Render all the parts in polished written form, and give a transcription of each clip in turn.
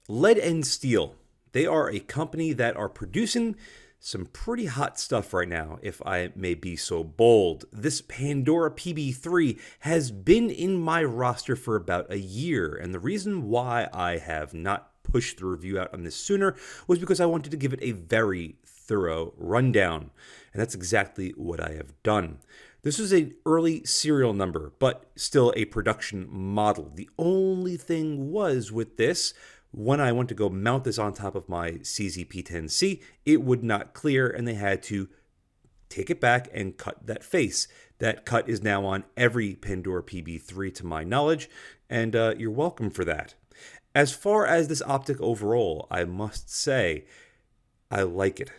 Lead and Steel. They are a company that are producing some pretty hot stuff right now, if I may be so bold. This Pandora PB-3 has been in my roster for about a year, and the reason why I have not pushed the review out on this sooner was because I wanted to give it a very thorough rundown, and that's exactly what I have done. This is an early serial number, but still a production model. The only thing was with this, when I went to go mount this on top of my CZP-10C, it would not clear, and they had to take it back and cut that face. That cut is now on every Pandora PB-3 to my knowledge, and you're welcome for that. As far as this optic overall, I must say, I like it.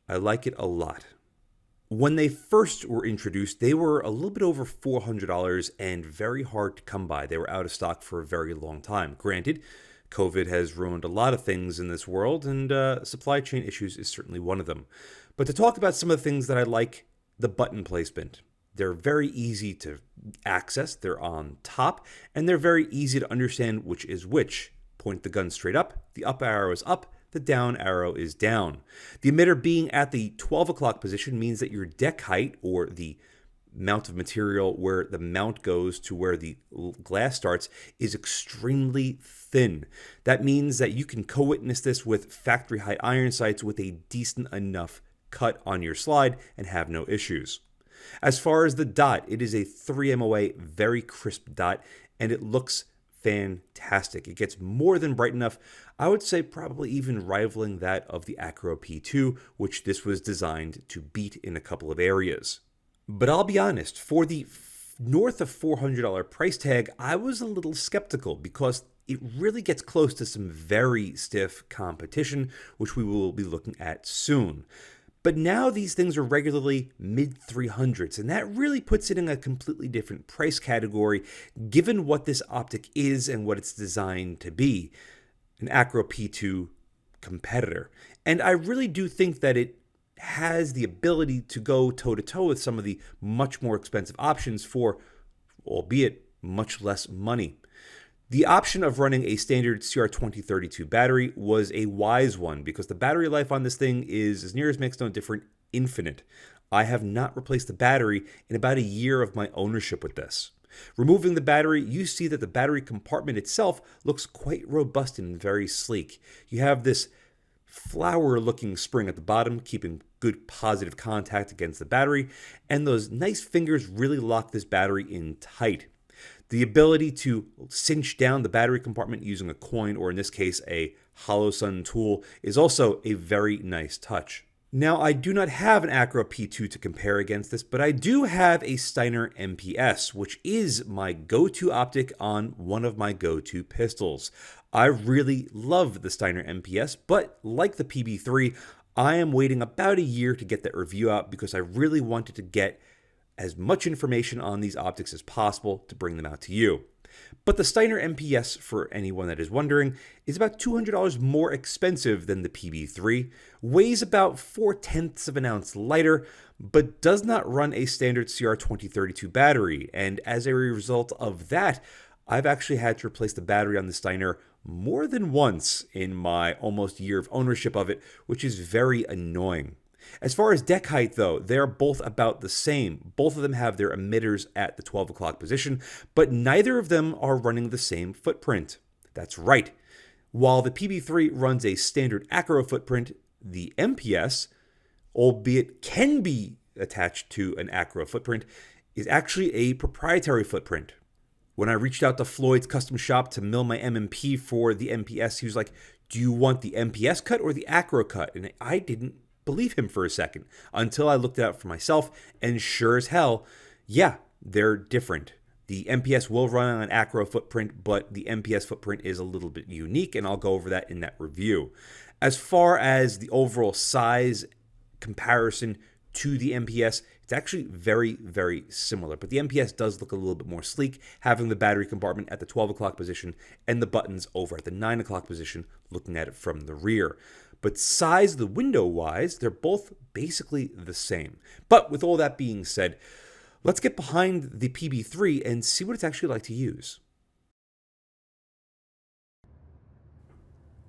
I like it a lot. When they first were introduced, they were a little bit over $400 and very hard to come by. They were out of stock for a very long time. Granted, COVID has ruined a lot of things in this world, and supply chain issues is certainly one of them. But to talk about some of the things that I like, the button placement. They're very easy to access. They're on top, and they're very easy to understand which is which. Point the gun straight up, the up arrow is up, the down arrow is down. The emitter being at the 12 o'clock position means that your deck height, or the amount of material where the mount goes to where the glass starts, is extremely thin. That means that you can co-witness this with factory high iron sights with a decent enough cut on your slide and have no issues. As far as the dot, it is a 3 MOA, very crisp dot, and it looks fantastic. It gets more than bright enough. I would say probably even rivaling that of the ACRO P2, which this was designed to beat in a couple of areas. But I'll be honest, for the north of $400 price tag, I was a little skeptical because it really gets close to some very stiff competition, which we will be looking at soon. But now these things are regularly mid-300s, and that really puts it in a completely different price category, given what this optic is and what it's designed to be, an ACRO P2 competitor. And I really do think that it has the ability to go toe-to-toe with some of the much more expensive options for, albeit, much less money. The option of running a standard CR2032 battery was a wise one because the battery life on this thing is, as near as makes no difference, infinite. I have not replaced the battery in about a year of my ownership with this. Removing the battery, you see that the battery compartment itself looks quite robust and very sleek. You have this flower-looking spring at the bottom, keeping good positive contact against the battery, and those nice fingers really lock this battery in tight. The ability to cinch down the battery compartment using a coin, or in this case, a Holosun tool, is also a very nice touch. Now, I do not have an ACRO P2 to compare against this, but I do have a Steiner MPS, which is my go-to optic on one of my go-to pistols. I really love the Steiner MPS, but like the PB-3, I am waiting about a year to get that review out because I really wanted to get as much information on these optics as possible to bring them out to you. But the Steiner MPS, for anyone that is wondering, is about $200 more expensive than the PB-3, weighs about 0.4 of an ounce lighter, but does not run a standard CR2032 battery, and as a result of that, I've actually had to replace the battery on the Steiner more than once in my almost year of ownership of it, which is very annoying. As far as deck height, though, they're both about the same. Both of them have their emitters at the 12 o'clock position, but neither of them are running the same footprint. That's right. While the PB-3 runs a standard ACRO footprint, the MPS, albeit can be attached to an ACRO footprint, is actually a proprietary footprint. When I reached out to Floyd's custom shop to mill my MMP for the MPS, he was like, "Do you want the MPS cut or the ACRO cut?" And I didn't believe him for a second until I looked it up for myself, and sure as hell, yeah, they're different. The MPS will run on an ACRO footprint, but the MPS footprint is a little bit unique, and I'll go over that in that review. As far as the overall size comparison to the MPS, it's actually very, very similar, but the MPS does look a little bit more sleek, having the battery compartment at the 12 o'clock position and the buttons over at the 9 o'clock position, looking at it from the rear. But size, the window-wise, they're both basically the same. But with all that being said, let's get behind the PB-3 and see what it's actually like to use.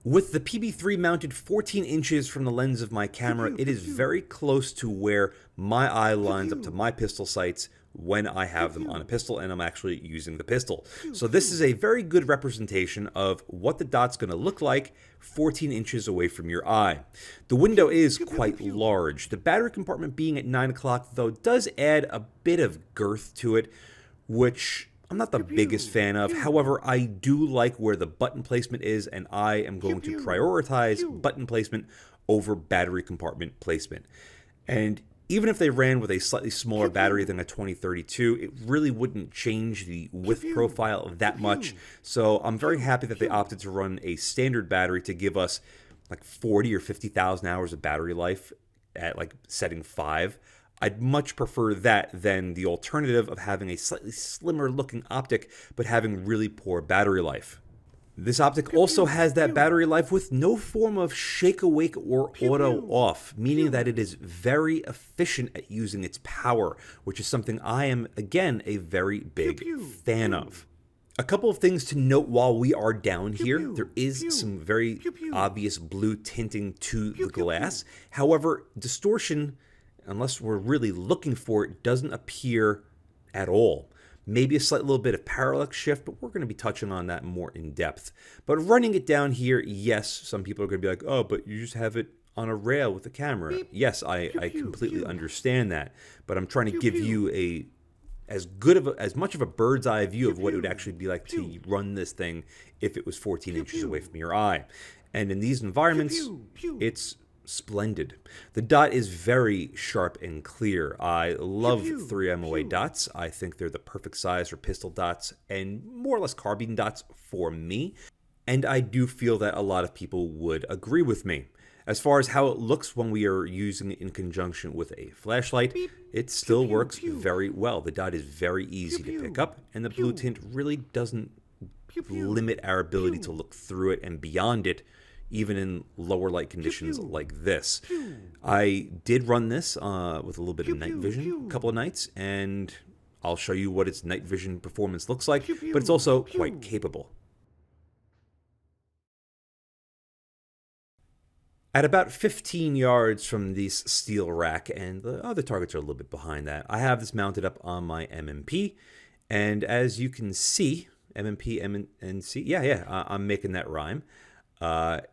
With the PB-3 mounted 14 inches from the lens of my camera, it is very close to where my eye lines up to my pistol sights when I have them on a pistol and I'm actually using the pistol. So this is a very good representation of what the dot's going to look like 14 inches away from your eye. The window is quite large. The battery compartment being at 9 o'clock, though, does add a bit of girth to it, which I'm not the biggest fan of. However, I do like where the button placement is, and I am going to prioritize button placement over battery compartment placement. And even if they ran with a slightly smaller battery than a 2032, it really wouldn't change the width profile that much. So I'm very happy that they opted to run a standard battery to give us like 40 or 50,000 hours of battery life at like setting 5. I'd much prefer that than the alternative of having a slightly slimmer looking optic but having really poor battery life. This optic also has that battery life with no form of shake awake or auto off, meaning that it is very efficient at using its power, which is something I am, again, a very big fan of. A couple of things to note while we are down here. There is some very obvious blue tinting to the glass. However, distortion, unless we're really looking for it, doesn't appear at all. Maybe a slight little bit of parallax shift, but we're going to be touching on that more in depth. But running it down here, yes, some people are going to be like, oh, but you just have it on a rail with the camera. Yes, I completely understand that, but I'm trying to give you as much of a bird's eye view of what it would actually be like to run this thing if it was 14 inches away from your eye. And in these environments, it's splendid. The dot is very sharp and clear. I love 3 MOA dots. I think they're the perfect size for pistol dots and more or less carbine dots for me. And I do feel that a lot of people would agree with me. As far as how it looks when we are using it in conjunction with a flashlight, it still works very well. The dot is very easy to pick up, and the blue tint really doesn't limit our ability to look through it and beyond it, even in lower light conditions like this. I did run this with a little bit of night vision a couple of nights, and I'll show you what its night vision performance looks like, but it's also quite capable. At about 15 yards from this steel rack, and the other targets are a little bit behind that, I have this mounted up on my MMP, and as you can see, MMP, MNC, I'm making that rhyme.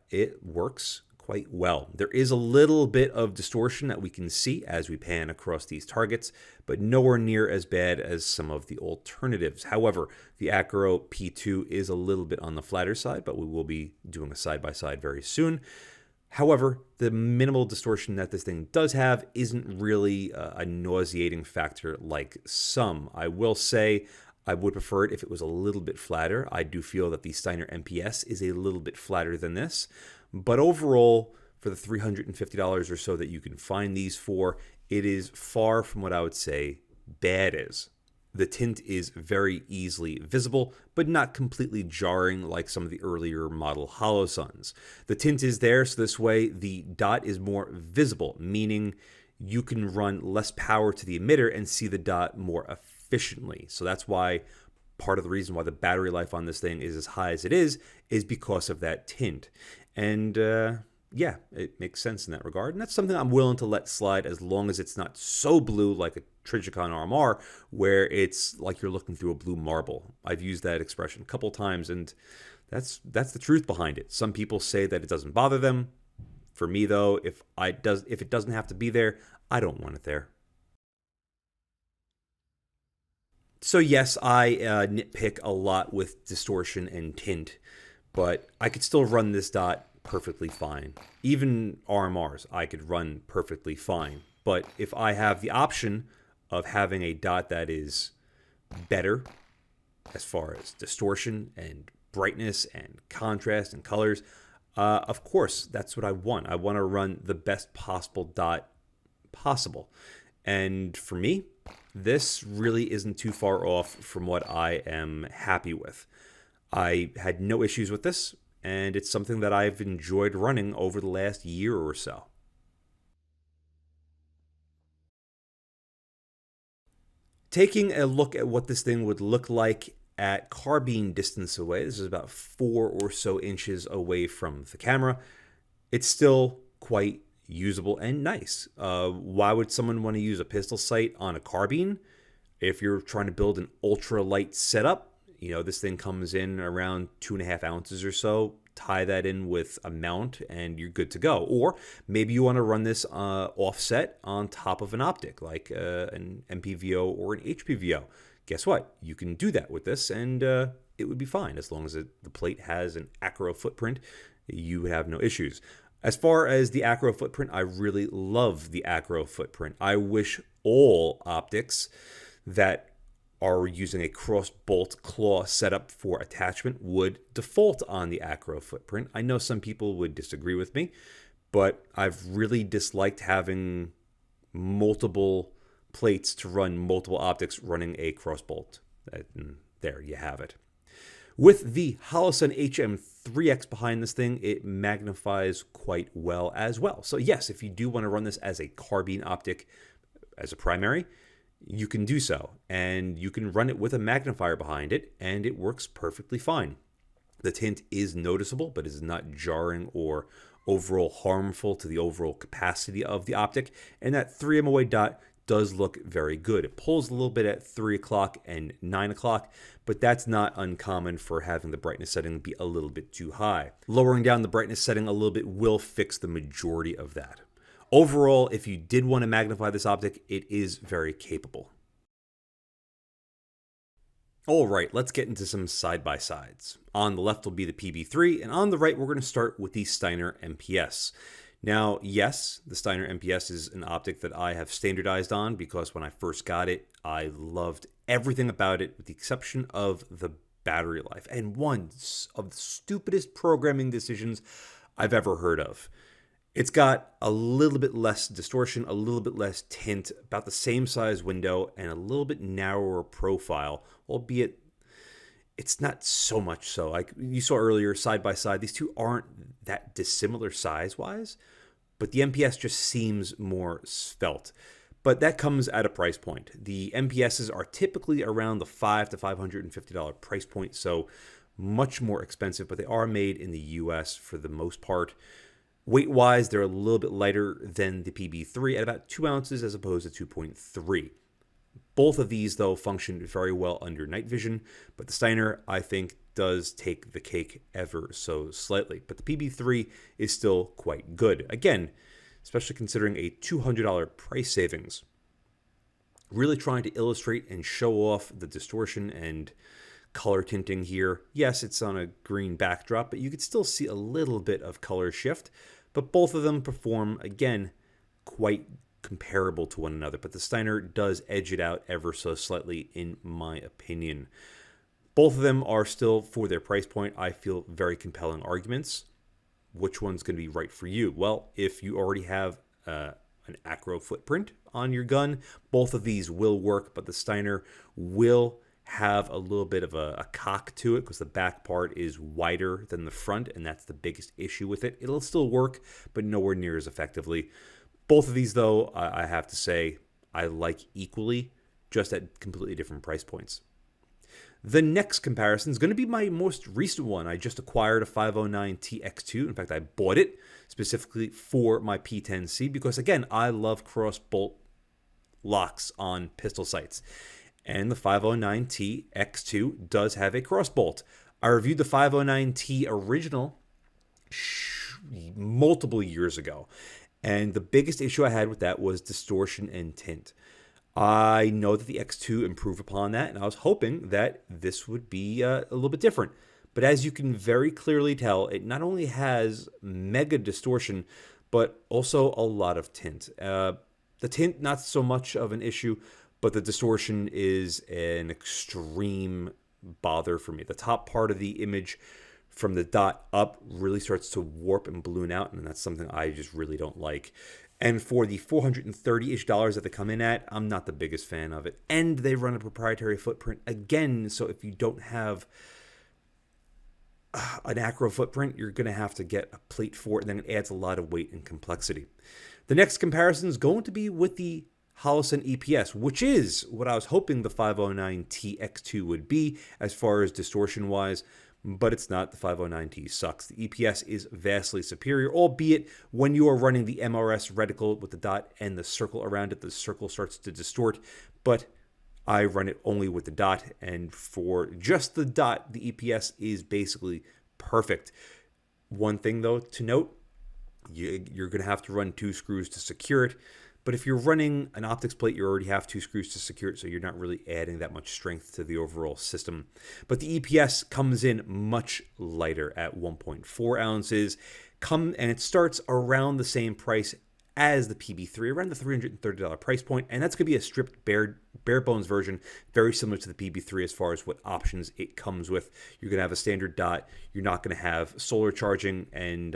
It works quite well. There is a little bit of distortion that we can see as we pan across these targets, but nowhere near as bad as some of the alternatives. However, the ACRO P2 is a little bit on the flatter side, but we will be doing a side-by-side very soon. However, the minimal distortion that this thing does have isn't really a nauseating factor like some. I will say I would prefer it if it was a little bit flatter. I do feel that the Steiner MPS is a little bit flatter than this. But overall, for the $350 or so that you can find these for, it is far from what I would say bad is. The tint is very easily visible, but not completely jarring like some of the earlier model Holosuns. The tint is there, so this way the dot is more visible, meaning you can run less power to the emitter and see the dot more efficiently. So that's why part of the reason why the battery life on this thing is as high as it is because of that tint. And yeah, it makes sense in that regard. And that's something I'm willing to let slide as long as it's not so blue like a Trijicon RMR, where it's like you're looking through a blue marble. I've used that expression a couple times, and that's the truth behind it. Some people say that it doesn't bother them. For me, though, if it doesn't have to be there, I don't want it there. So yes, I nitpick a lot with distortion and tint, but I could still run this dot perfectly fine. Even RMRs, I could run perfectly fine. But if I have the option of having a dot that is better as far as distortion and brightness and contrast and colors, of course, that's what I want. I want to run the best possible dot possible. And for me, this really isn't too far off from what I am happy with. I had no issues with this, and it's something that I've enjoyed running over the last year or so. Taking a look at what this thing would look like at carbine distance away, this is about 4 or so inches away from the camera, it's still quite usable and nice. Why would someone want to use a pistol sight on a carbine? If you're trying to build an ultralight setup, this thing comes in around 2.5 ounces or so. Tie that in with a mount and you're good to go. Or maybe you want to run this offset on top of an optic like an MPVO or an HPVO. Guess what? You can do that with this and it would be fine as long as the plate has an ACRO footprint. You would have no issues. As far as the ACRO footprint, I really love the ACRO footprint. I wish all optics that are using a cross bolt claw setup for attachment would default on the ACRO footprint. I know some people would disagree with me, but I've really disliked having multiple plates to run multiple optics running a cross bolt. There you have it. With the Holosun HM3X behind this thing, it magnifies quite well as well. So yes, if you do want to run this as a carbine optic as a primary, you can do so, and you can run it with a magnifier behind it, and it works perfectly fine. The tint is noticeable, but is not jarring or overall harmful to the overall capacity of the optic, and that 3 MOA dot does look very good. It pulls a little bit at 3 o'clock and 9 o'clock, but that's not uncommon for having the brightness setting be a little bit too high. Lowering down the brightness setting a little bit will fix the majority of that. Overall, if you did want to magnify this optic, it is very capable. All right, let's get into some side-by-sides. On the left will be the PB-3, and on the right, we're going to start with the Steiner MPS. Now, yes, the Steiner MPS is an optic that I have standardized on because when I first got it, I loved everything about it with the exception of the battery life. And one of the stupidest programming decisions I've ever heard of. It's got a little bit less distortion, a little bit less tint, about the same size window, and a little bit narrower profile, albeit it's not so much so. Like you saw earlier, side by side, these two aren't that dissimilar size-wise, but the MPS just seems more svelte. But that comes at a price point. The MPSs are typically around the $500 to $550 price point, so much more expensive, but they are made in the US for the most part. Weight-wise, they're a little bit lighter than the PB-3 at about 2 ounces as opposed to 2.3. Both of these, though, function very well under NightVision, but the Steiner, I think, does take the cake ever so slightly. But the PB-3 is still quite good. Again, especially considering a $200 price savings. Really trying to illustrate and show off the distortion and color tinting here. Yes, it's on a green backdrop, but you could still see a little bit of color shift. But both of them perform, again, quite comparable to one another. But the Steiner does edge it out ever so slightly, in my opinion. Both of them are still, for their price point, I feel very compelling arguments. Which one's going to be right for you? Well, if you already have an ACRO footprint on your gun, both of these will work, but the Steiner will have a little bit of a cock to it because the back part is wider than the front, and that's the biggest issue with it. It'll still work, but nowhere near as effectively. Both of these, though, I have to say, I like equally, just at completely different price points. The next comparison is going to be my most recent one. I just acquired a 509T X2. In fact, I bought it specifically for my P10C because, again, I love cross bolt locks on pistol sights. And the 509T X2 does have a cross bolt. I reviewed the 509T original multiple years ago. And the biggest issue I had with that was distortion and tint. I know that the X2 improved upon that, and I was hoping that this would be a little bit different. But as you can very clearly tell, it not only has mega distortion, but also a lot of tint. The tint, not so much of an issue, but the distortion is an extreme bother for me. The top part of the image from the dot up really starts to warp and balloon out, and that's something I just really don't like. And for the $430-ish that they come in at, I'm not the biggest fan of it. And they run a proprietary footprint again, so if you don't have an ACRO footprint, you're going to have to get a plate for it, and then it adds a lot of weight and complexity. The next comparison is going to be with the Holosun EPS, which is what I was hoping the 509T-X2 would be as far as distortion-wise, but it's not. The 509T sucks. The EPS is vastly superior, albeit when you are running the MRS reticle with the dot and the circle around it, the circle starts to distort, but I run it only with the dot, and for just the dot, the EPS is basically perfect. One thing, though, to note, you're going to have to run 2 screws to secure it, but if you're running an optics plate, you already have 2 screws to secure it, so you're not really adding that much strength to the overall system. But the EPS comes in much lighter at 1.4 ounces, and it starts around the same price as the PB-3, around the $330 price point, and that's going to be a stripped bare bones version, very similar to the PB-3 as far as what options it comes with. You're going to have a standard dot, you're not going to have solar charging, and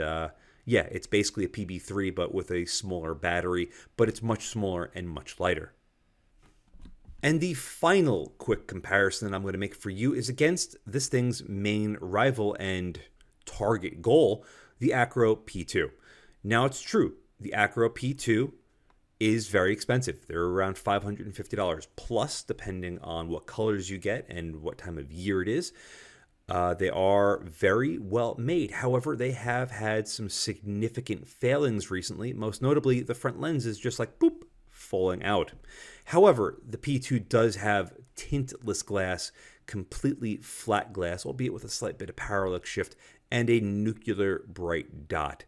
yeah, it's basically a PB-3 but with a smaller battery, but it's much smaller and much lighter. And the final quick comparison I'm going to make for you is against this thing's main rival and target goal, the ACRO P2. Now, it's true, the ACRO P2 is very expensive. They're around $550 plus, depending on what colors you get and what time of year it is. They are very well made. However, they have had some significant failings recently. Most notably, the front lens is just like boop, falling out. However, the P2 does have tintless glass, completely flat glass, albeit with a slight bit of parallax shift, and a nuclear bright dot.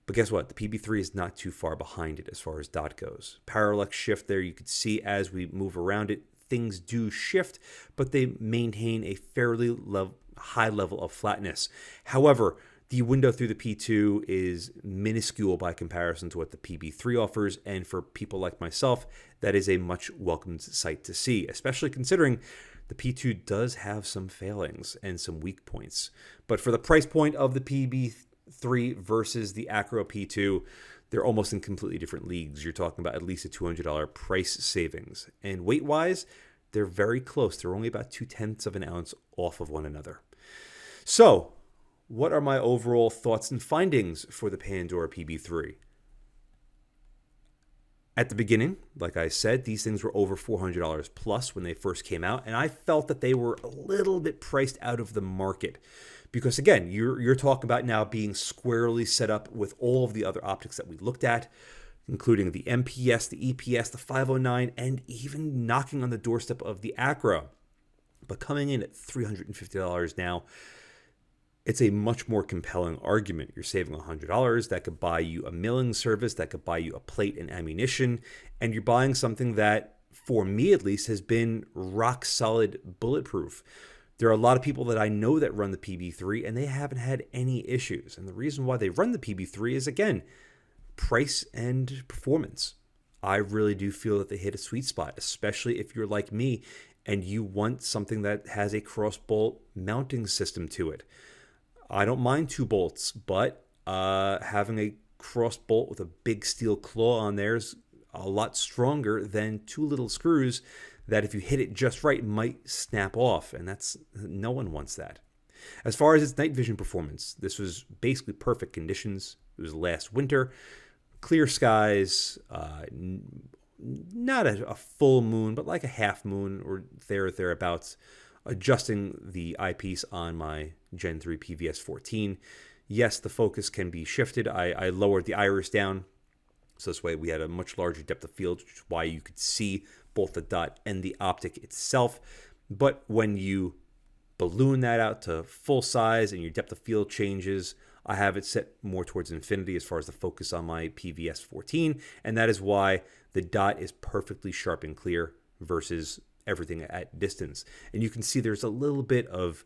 But guess what? The PB-3 is not too far behind it as far as dot goes. Parallax shift there, you can see as we move around it, things do shift, but they maintain a fairly high level of flatness. However, the window through the P2 is minuscule by comparison to what the PB-3 offers, and for people like myself, that is a much welcomed sight to see, especially considering the P2 does have some failings and some weak points. But for the price point of the PB-3 versus the ACRO P2, they're almost in completely different leagues. You're talking about at least a $200 price savings. And weight-wise, they're very close. They're only about 0.2 of an ounce off of one another. So, what are my overall thoughts and findings for the Pandora PB-3? At the beginning, like I said, these things were over $400 plus when they first came out, and I felt that they were a little bit priced out of the market. Because again, you're talking about now being squarely set up with all of the other optics that we looked at, including the MPS, the EPS, the 509, and even knocking on the doorstep of the ACRO. But coming in at $350 now, it's a much more compelling argument. You're saving $100. That could buy you a milling service, that could buy you a plate and ammunition, and you're buying something that, for me at least, has been rock solid bulletproof. There are a lot of people that I know that run the PB-3 and they haven't had any issues. And the reason why they run the PB-3 is, again, price and performance. I really do feel that they hit a sweet spot, especially if you're like me and you want something that has a cross-bolt mounting system to it. I don't mind 2 bolts, but having a cross-bolt with a big steel claw on there is a lot stronger than 2 little screws that if you hit it just right might snap off, and no one wants that. As far as its night vision performance, this was basically perfect conditions. It was last winter, clear skies, not a full moon, but like a half moon or thereabouts. Adjusting the eyepiece on my Gen 3 PVS-14. Yes, the focus can be shifted. I lowered the iris down, so this way we had a much larger depth of field, which is why you could see both the dot and the optic itself. But when you balloon that out to full size and your depth of field changes, I have it set more towards infinity as far as the focus on my PVS-14, and that is why the dot is perfectly sharp and clear versus everything at distance. And you can see there's a little bit of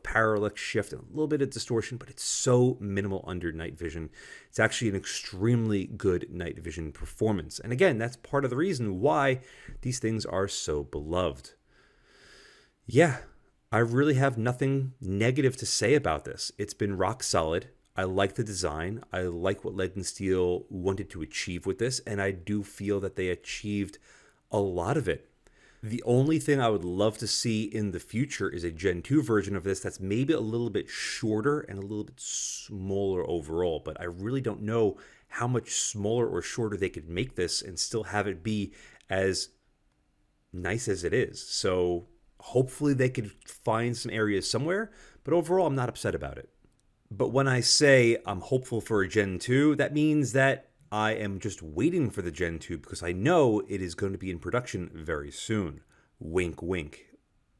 parallax shift and a little bit of distortion, but it's so minimal under night vision. It's actually an extremely good night vision performance. And again, that's part of the reason why these things are so beloved. Yeah, I really have nothing negative to say about this. It's been rock solid. I like the design. I like what Lead and Steel wanted to achieve with this, and I do feel that they achieved a lot of it. The only thing I would love to see in the future is a Gen 2 version of this that's maybe a little bit shorter and a little bit smaller overall, but I really don't know how much smaller or shorter they could make this and still have it be as nice as it is. So hopefully they could find some areas somewhere, but overall I'm not upset about it. But when I say I'm hopeful for a Gen 2, that means that I am just waiting for the Gen 2 because I know it is going to be in production very soon. Wink, wink.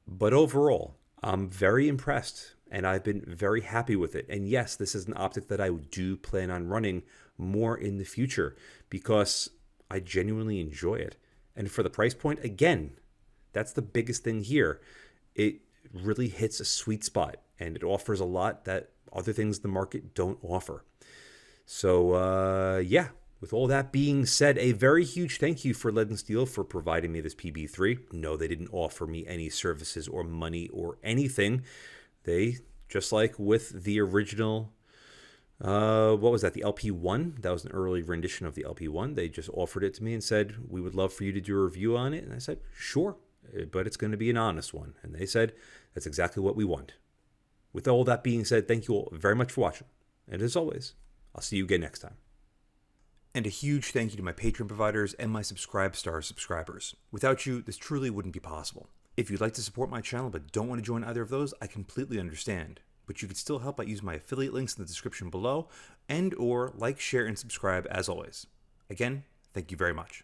But overall, I'm very impressed and I've been very happy with it. And yes, this is an optic that I do plan on running more in the future because I genuinely enjoy it. And for the price point, again, that's the biggest thing here. It really hits a sweet spot and it offers a lot that other things the market don't offer. So, yeah. With all that being said, a very huge thank you for Lead and Steel for providing me this PB-3. No, they didn't offer me any services or money or anything. They, just like with the original, what was that, the LP1? That was an early rendition of the LP1. They just offered it to me and said, we would love for you to do a review on it. And I said, sure, but it's going to be an honest one. And they said, that's exactly what we want. With all that being said, thank you all very much for watching. And as always, I'll see you again next time. And a huge thank you to my Patreon providers and my Subscribe Star subscribers. Without you, this truly wouldn't be possible. If you'd like to support my channel but don't want to join either of those, I completely understand. But you can still help by using my affiliate links in the description below and or like, share, and subscribe as always. Again, thank you very much.